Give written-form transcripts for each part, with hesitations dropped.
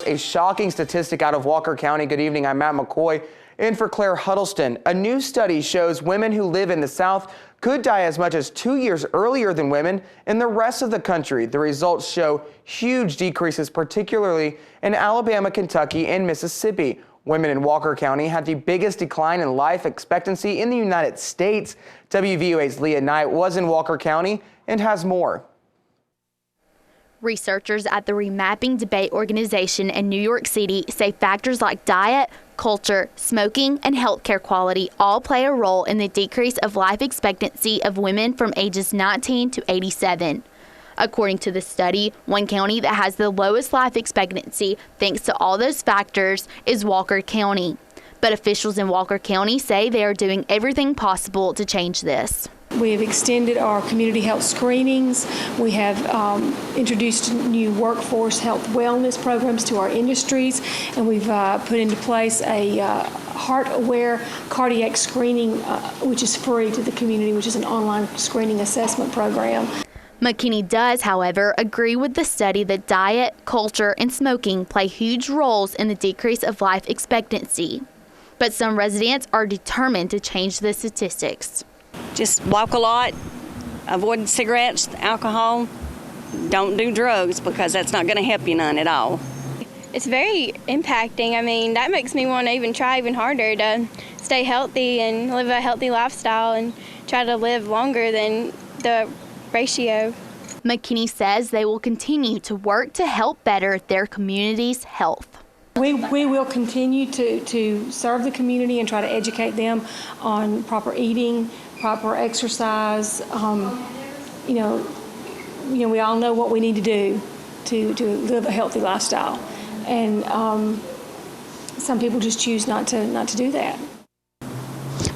A shocking statistic out of Walker County. Good evening, I'm Matt McCoy in for Claire Huddleston. A new study shows women who live in the South could die as much as 2 years earlier than women in the rest of the country. The results show huge decreases, particularly in Alabama, Kentucky, and Mississippi. Women in Walker County had the biggest decline in life expectancy in the United States. WVUA's Leah Knight was in Walker County and has more. Researchers at the Remapping Debate Organization in New York City say factors like diet, culture, smoking, and healthcare quality all play a role in the decrease of life expectancy of women from ages 19 to 87. According to the study, one county that has the lowest life expectancy thanks to all those factors is Walker County. But officials in Walker County say they are doing everything possible to change this. We have extended our community health screenings. We have introduced new workforce health wellness programs to our industries, and we've put into place a heart-aware cardiac screening, which is free to the community, which is an online screening assessment program. McKinney does, however, agree with the study that diet, culture, and smoking play huge roles in the decrease of life expectancy. But some residents are determined to change the statistics. Just walk a lot, avoid cigarettes, alcohol, don't do drugs because that's not going to help you none at all. It's very impacting. I mean, that makes me want to even try even harder to stay healthy and live a healthy lifestyle and try to live longer than the ratio. McKinney says they will continue to work to help better their community's health. We will continue to serve the community and try to educate them on proper eating, proper exercise. We all know what we need to do to live a healthy lifestyle, and some people just choose not to do that.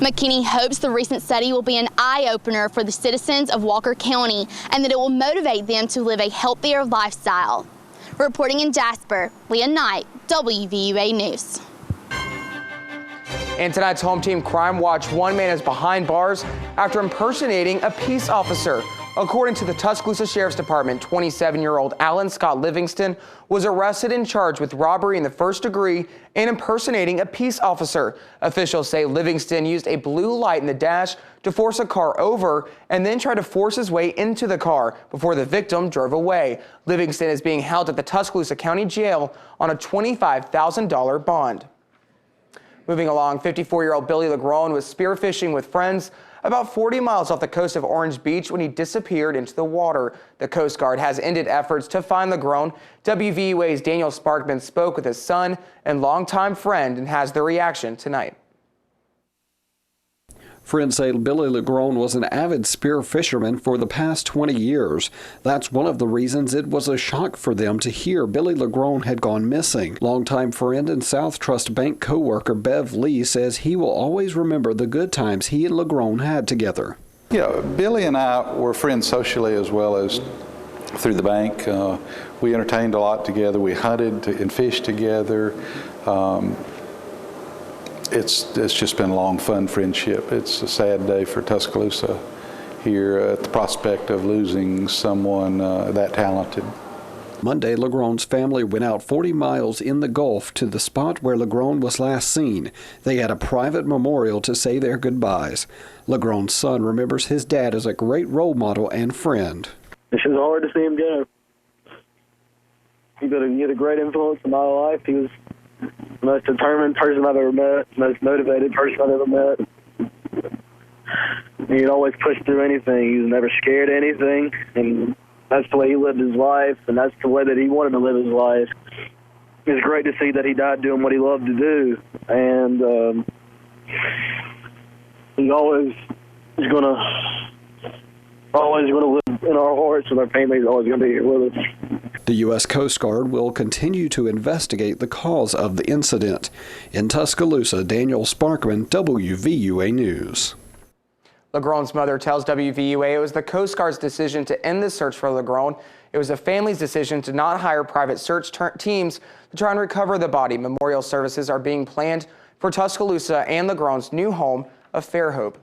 McKinney hopes the recent study will be an eye-opener for the citizens of Walker County and that it will motivate them to live a healthier lifestyle. Reporting in Jasper, Leah Knight, WVUA News. In tonight's Home Team Crime Watch, one man is behind bars after impersonating a peace officer. According to the Tuscaloosa Sheriff's Department, 27-year-old Alan Scott Livingston was arrested and charged with robbery in the first degree and impersonating a peace officer. Officials say Livingston used a blue light in the dash to force a car over and then tried to force his way into the car before the victim drove away. Livingston is being held at the Tuscaloosa County Jail on a $25,000 bond. Moving along, 54-year-old Billy Legrone was spearfishing with friends about 40 miles off the coast of Orange Beach when he disappeared into the water. The Coast Guard has ended efforts to find Legrone. WVUA's Daniel Sparkman spoke with his son and longtime friend and has the reaction tonight. Friends say Billy Legrone was an avid spear fisherman for the past 20 years. That's one of the reasons it was a shock for them to hear Billy Legrone had gone missing. Longtime friend and South Trust Bank co-worker Bev Lee says he will always remember the good times he and Legrone had together. Yeah, Billy and I were friends socially as well as through the bank. We entertained a lot together. We hunted and fished together. It's just been a long, fun friendship. It's a sad day for Tuscaloosa here at the prospect of losing someone that talented. Monday, Legrone's family went out 40 miles in the Gulf to the spot where Legrone was last seen. They had a private memorial to say their goodbyes. Legrone's son remembers his dad as a great role model and friend. It's just hard to see him go. He had a great influence in my life. He was the most determined person I've ever met, most motivated person I've ever met. He'd always push through anything. He was never scared of anything, and that's the way he lived his life, and that's the way that he wanted to live his life. It's great to see that he died doing what he loved to do, and he always is going to live in our hearts, and our family's always going to be here with us. The U.S. Coast Guard will continue to investigate the cause of the incident. In Tuscaloosa, Daniel Sparkman, WVUA News. Legrone's mother tells WVUA it was the Coast Guard's decision to end the search for Legrone. It was the family's decision to not hire private search teams to try and recover the body. Memorial services are being planned for Tuscaloosa and Legrone's new home of Fairhope.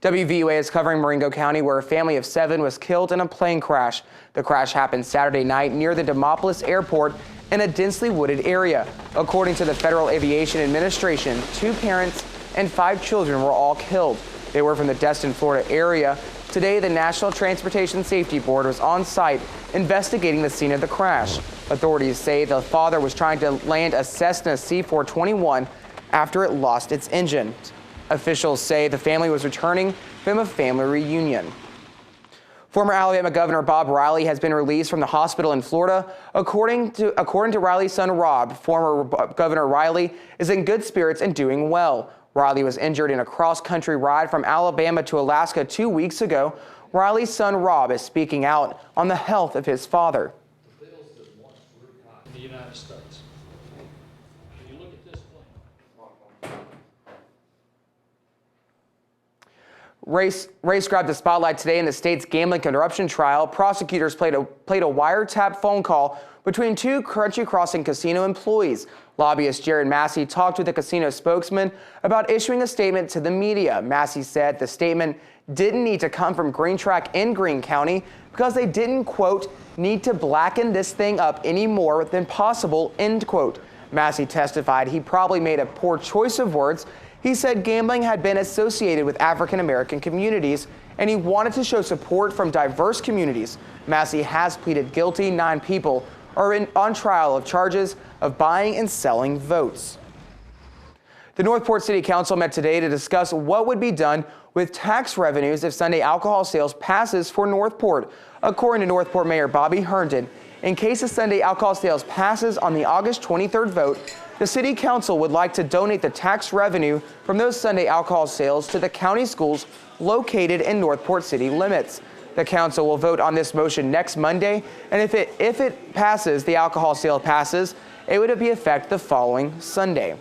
WVUA is covering Marengo County, where a family of 7 was killed in a plane crash. The crash happened Saturday night near the Demopolis Airport in a densely wooded area. According to the Federal Aviation Administration, 2 parents and 5 children were all killed. They were from the Destin, Florida area. Today, the National Transportation Safety Board was on site investigating the scene of the crash. Authorities say the father was trying to land a Cessna C421 after it lost its engine. Officials say the family was returning from a family reunion. Former Alabama Governor Bob Riley has been released from the hospital in Florida. According to Riley's son Rob, former Governor Riley is in good spirits and doing well. Riley was injured in a cross-country ride from Alabama to Alaska 2 weeks ago. Riley's son Rob is speaking out on the health of his father. In the United States. Can you look at this plane? Race grabbed the spotlight today in the state's gambling corruption trial. Prosecutors played a wiretap phone call between 2 Country Crossing casino employees. Lobbyist Jared Massey talked with the casino spokesman about issuing a statement to the media. Massey said the statement didn't need to come from Green Track in Greene County because they didn't, quote, need to blacken this thing up any more than possible, end quote. Massey testified he probably made a poor choice of words. He said gambling had been associated with African American communities and he wanted to show support from diverse communities. Massey has pleaded guilty. 9 people are on trial of charges of buying and selling votes. The Northport City Council met today to discuss what would be done with tax revenues if Sunday alcohol sales passes for Northport. According to Northport Mayor Bobby Herndon, in case the Sunday alcohol sales passes on the August 23rd vote, the City Council would like to donate the tax revenue from those Sunday alcohol sales to the county schools located in Northport city limits. The council will vote on this motion next Monday, and if it passes, the alcohol sale passes, it would be effect the following Sunday.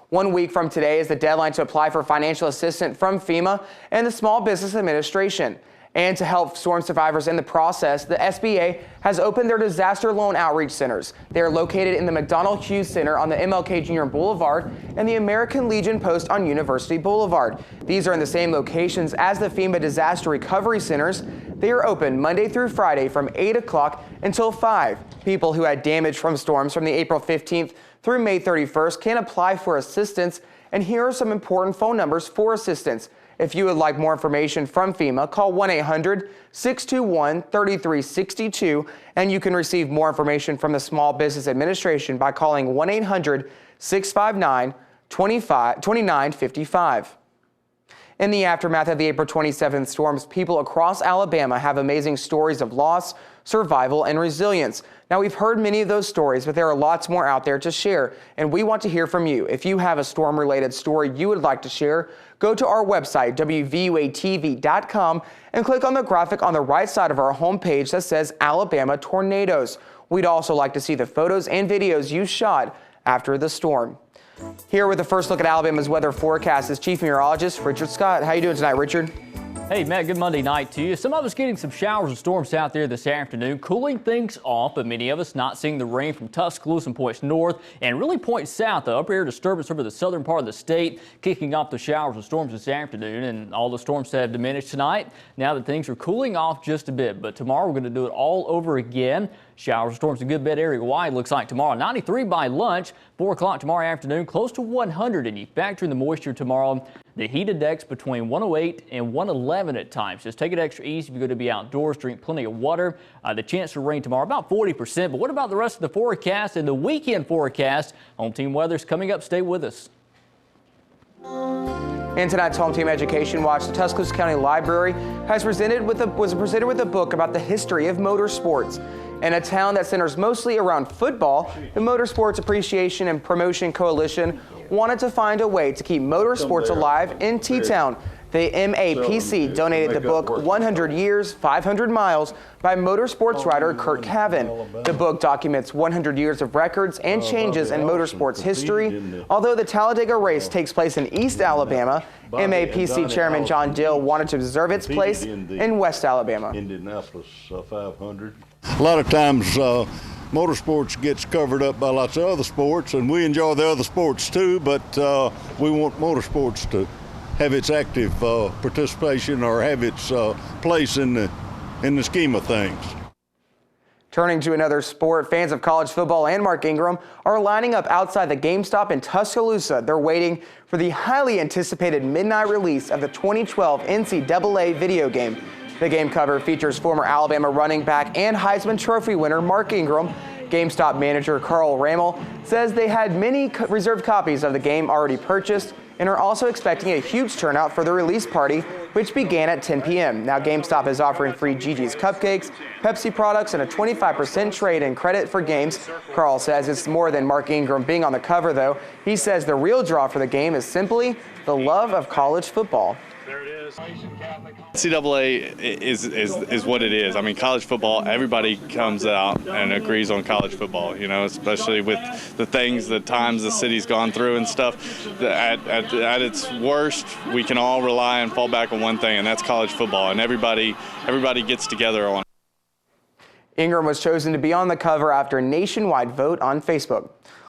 1 week from today is the deadline to apply for financial assistance from FEMA and the Small Business Administration. And to help storm survivors in the process, the SBA has opened their disaster loan outreach centers. They are located in the McDonald Hughes Center on the MLK Jr. Boulevard and the American Legion Post on University Boulevard. These are in the same locations as the FEMA Disaster Recovery Centers. They are open Monday through Friday from 8 o'clock until 5. People who had damage from storms from the April 15th through May 31st can apply for assistance. And here are some important phone numbers for assistance. If you would like more information from FEMA, call 1-800-621-3362, and you can receive more information from the Small Business Administration by calling 1-800-659-2955. In the aftermath of the April 27th storms, people across Alabama have amazing stories of loss, survival, and resilience. Now, we've heard many of those stories, but there are lots more out there to share, and we want to hear from you. If you have a storm-related story you would like to share, go to our website, WVUATV.com, and click on the graphic on the right side of our homepage that says Alabama Tornadoes. We'd also like to see the photos and videos you shot after the storm. Here with the first look at Alabama's weather forecast is Chief Meteorologist Richard Scott. How are you doing tonight, Richard? Hey, Matt, good Monday night to you. Some of us getting some showers and storms out there this afternoon, cooling things off, but many of us not seeing the rain from Tuscaloosa points north and really points south. The upper air disturbance over the southern part of the state kicking off the showers and storms this afternoon, and all the storms have diminished tonight now that things are cooling off just a bit. But tomorrow we're going to do it all over again. Showers and storms a good bit area wide, looks like tomorrow. 93 by lunch, 4 o'clock tomorrow afternoon, close to 100. And you factor in the moisture tomorrow, the heat index between 108 and 111 at times. Just take it extra easy if you're going to be outdoors. Drink plenty of water. The chance for rain tomorrow, about 40%. But what about the rest of the forecast and the weekend forecast? Home team weather's coming up. Stay with us. In tonight's Home Team Education Watch, the Tuscaloosa County Library was presented with a book about the history of motorsports. In a town that centers mostly around football, the Motorsports Appreciation and Promotion Coalition wanted to find a way to keep motorsports alive in T-Town. The MAPC donated the book 100 Years, 500 Miles by motorsports writer Kurt Cavan. The book documents 100 years of records and changes in motorsports history. Although the Talladega race takes place in East Alabama, MAPC Chairman John Dill wanted to preserve its place in West Alabama. Indianapolis 500. A lot of times motorsports gets covered up by lots of other sports, and we enjoy the other sports too, but we want motorsports to have its active participation or have its place in the scheme of things. Turning to another sport, fans of college football and Mark Ingram are lining up outside the GameStop in Tuscaloosa. They're waiting for the highly anticipated midnight release of the 2012 NCAA video game. The game cover features former Alabama running back and Heisman Trophy winner Mark Ingram. GameStop manager Carl Rammel says they had many reserved copies of the game already purchased and are also expecting a huge turnout for the release party, which began at 10 p.m. Now GameStop is offering free Gigi's cupcakes, Pepsi products, and a 25% trade-in credit for games. Carl says it's more than Mark Ingram being on the cover, though. He says the real draw for the game is simply the love of college football. NCAA is what it is. I mean, college football, everybody comes out and agrees on college football, you know, especially with the things, the times the city's gone through and stuff. At its worst, we can all rely and fall back on one thing, and that's college football, and everybody gets together on it. Ingram was chosen to be on the cover after a nationwide vote on Facebook.